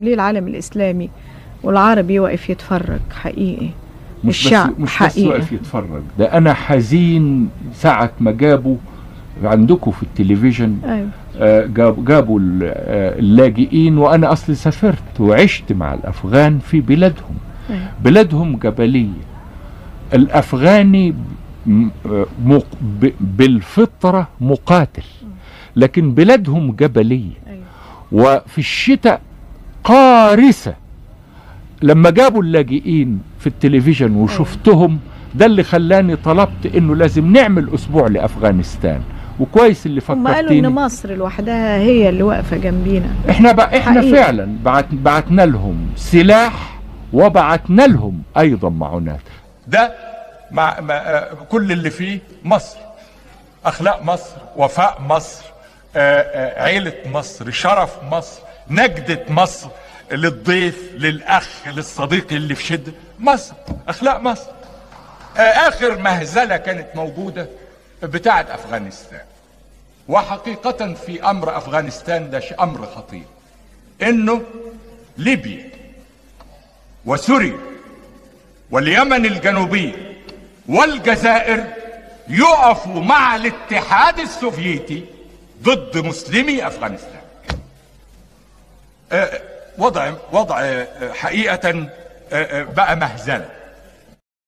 ليه العالم الإسلامي والعربي واقف يتفرج حقيقي؟ الشعب مش حقيقي بس واقف يتفرج، ده أنا حزين ساعة ما جابوا عندكم في التلفزيون. أيوة. جابوا اللاجئين، وأنا أصلي سافرت وعشت مع الأفغان في بلادهم. أيوة. بلادهم جبلية. الأفغاني بالفطرة مقاتل، لكن بلادهم جبلية. أيوة. وفي الشتاء قارسة. لما جابوا اللاجئين في التلفزيون وشفتهم، ده اللي خلاني طلبت انه لازم نعمل اسبوع لافغانستان. وكويس اللي هم قالوا فكرتيني. ان مصر لوحدها هي اللي واقفة جنبينا. احنا فعلا بعتنا لهم سلاح، وبعتنا لهم ايضا معونات. ده مع كل اللي فيه مصر، اخلاق مصر، وفاء مصر، عيلة مصر، شرف مصر، نجدة مصر للضيف، للأخ، للصديق اللي في شدة. مصر، أخلاق مصر. آخر مهزلة كانت موجودة بتاعة أفغانستان، وحقيقة في أمر أفغانستان ده أمر خطير، إنه ليبيا وسوريا واليمن الجنوبية والجزائر يقفوا مع الاتحاد السوفيتي ضد مسلمي أفغانستان. وضع حقيقة بقى مهزلة.